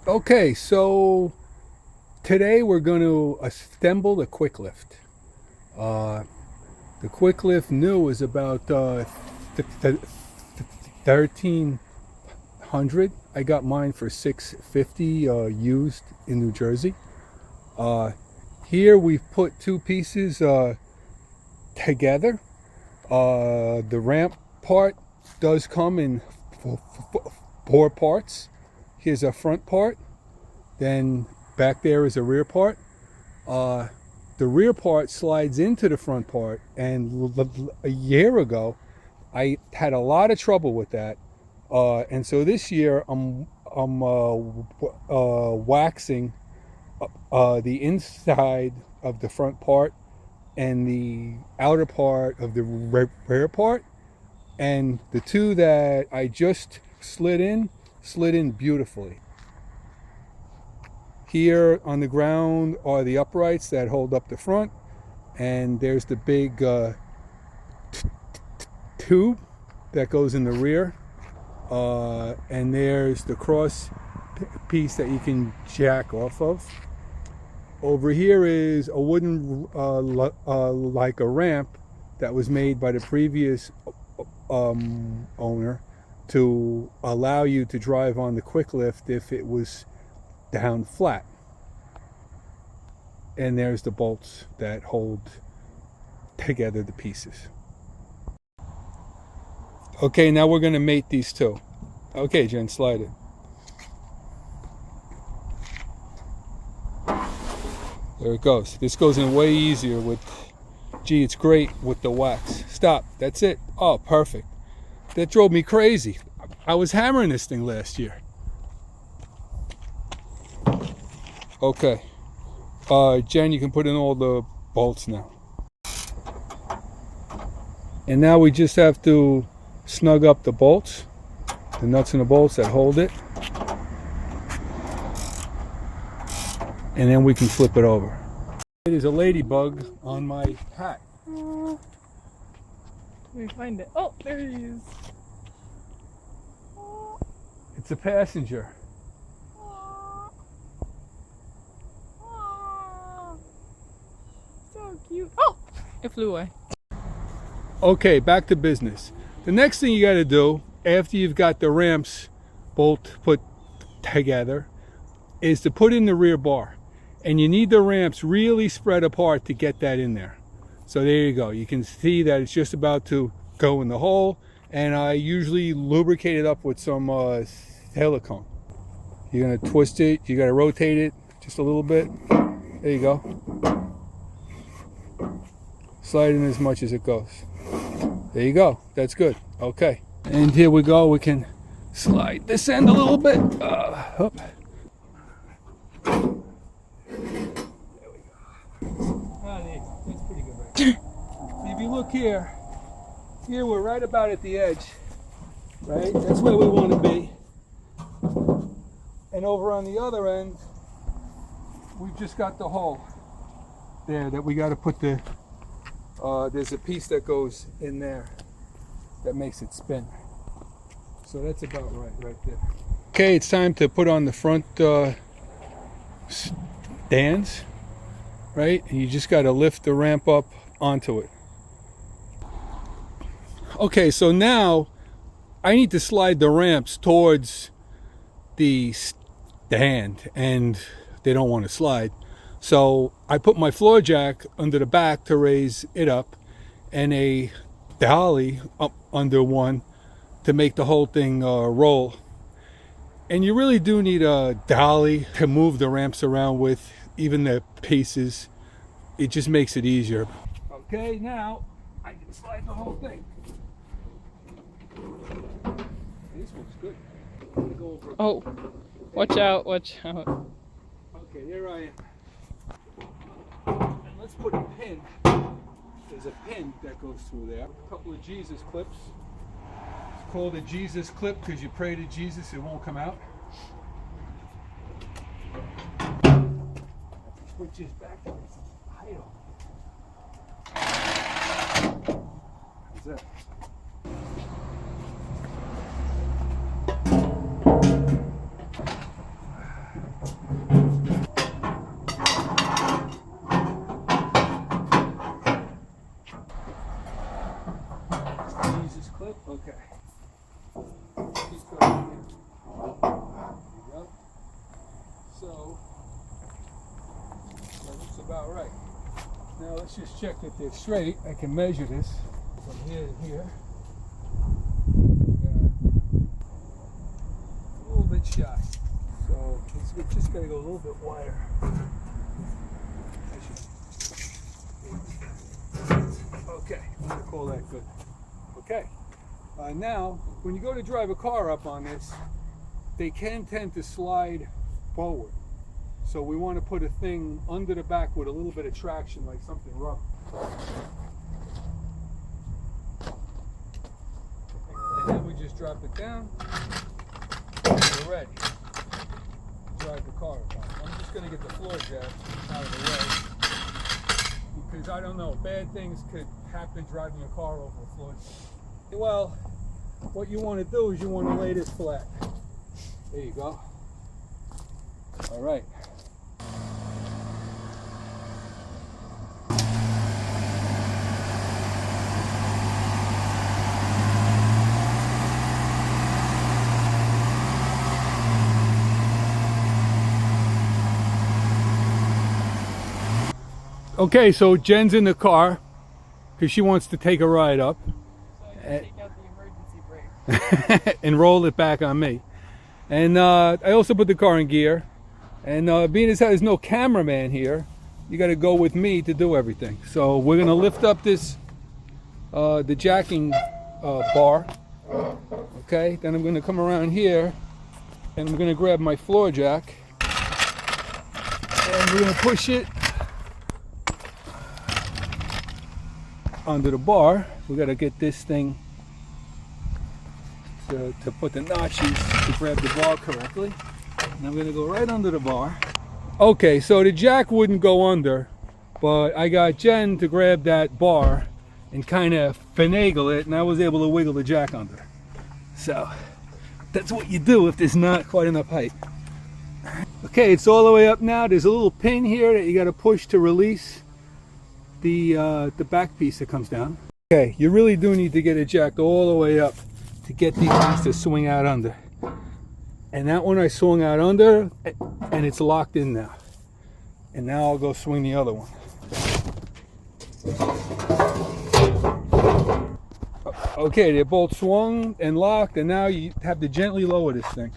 Okay, so today we're going to assemble the KwikLift. Uh, the KwikLift new is about 1300. I got mine for 650 used in New Jersey. Uh, Here we've put two pieces together. The ramp part does come in four parts. Here's a front part. Then back there is a rear part. Uh, the rear part slides into the front part, and a year ago, I had a lot of trouble with that. And so this year, I'm waxing the inside of the front part and the outer part of the rear part, and the two that I just slid in beautifully. Here on the ground are the uprights that hold up the front, and there's the big tube that goes in the rear, and there's the cross piece that you can jack off of. Over here is a wooden like a ramp that was made by the previous owner to allow you to drive on the KwikLift if it was down flat. And there's the bolts that hold together the pieces. Okay, now we're going to mate these two. Okay, Jen, slide it. There it goes. This goes in way easier with, gee, it's great with the wax. Stop. That's it. Oh, perfect. That drove me crazy. I was hammering this thing last year. Okay. Jen, you can put in all the bolts now. And now we just have to snug up the bolts, the nuts and the bolts that hold it. And then we can flip it over. It is a ladybug on my hat. Let me find it. Oh, there he is. It's a passenger. So cute. Oh, it flew away. Okay, back to business. The next thing you got to do after you've got the ramps bolt put together is to put in the rear bar. And you need the ramps really spread apart to get that in there. So there you go. You can see that it's just about to go in the hole. And I usually lubricate it up with some silicone. You're going to twist it. You got to rotate it just a little bit. There you go. Slide in as much as it goes. There you go. That's good. Okay. And here we go. We can slide this end a little bit. Up. That's pretty good right there. So if you look here we're right about at the edge, right? That's where we want to be. And over on the other end, we've just got the hole there that we got to put the, there's a piece that goes in there that makes it spin. So that's about right there. Okay, it's time to put on the front stands. Right? And you just got to lift the ramp up onto it. Okay, so now I need to slide the ramps towards the stand, and they don't want to slide. So I put my floor jack under the back to raise it up, and a dolly up under one to make the whole thing roll. And you really do need a dolly to move the ramps around with, even the pieces. It just makes it easier. Okay, now I can slide the whole thing. This looks good. Go over. Oh, watch out, watch out. Okay, there I am. And let's put a pin. There's a pin that goes through there. A couple of Jesus clips. It's called a Jesus clip because you pray to Jesus, it won't come out. Switch is back to its idle. How's that? let's just check that they're straight. I can measure this from here to here. A little bit shy. So it's just got to go a little bit wider. Okay, I'm going to call that good. Okay. Now, when you go to drive a car up on this, they can tend to slide forward. So we want to put a thing under the back with a little bit of traction, like something rubber. And then we just drop it down, and we're ready to drive the car up on it. I'm just going to get the floor jack out of the way, because I don't know, bad things could happen driving a car over a floor jack. Well, what you want to do is you want to lay this flat. There you go. All right. Okay, so Jen's in the car because she wants to take a ride up. So I can take out the emergency brake. And roll it back on me. And I also put the car in gear. And being as there's no cameraman here, you got to go with me to do everything. So we're going to lift up this, the jacking bar. Okay, then I'm going to come around here and I'm going to grab my floor jack. And we're going to push it under the bar. We got to get this thing to put the notches to grab the bar correctly. And I'm going to go right under the bar. Okay, so the jack wouldn't go under, but I got Jen to grab that bar and kind of finagle it, and I was able to wiggle the jack under. So that's what you do if there's not quite enough height. Okay, it's all the way up now. There's a little pin here that you got to push to release the back piece that comes down. Okay, you really do need to get it jacked all the way up to get these things to swing out under. And that one I swung out under, and it's locked in now. And now I'll go swing the other one. Okay, they're both swung and locked, and now you have to gently lower this thing.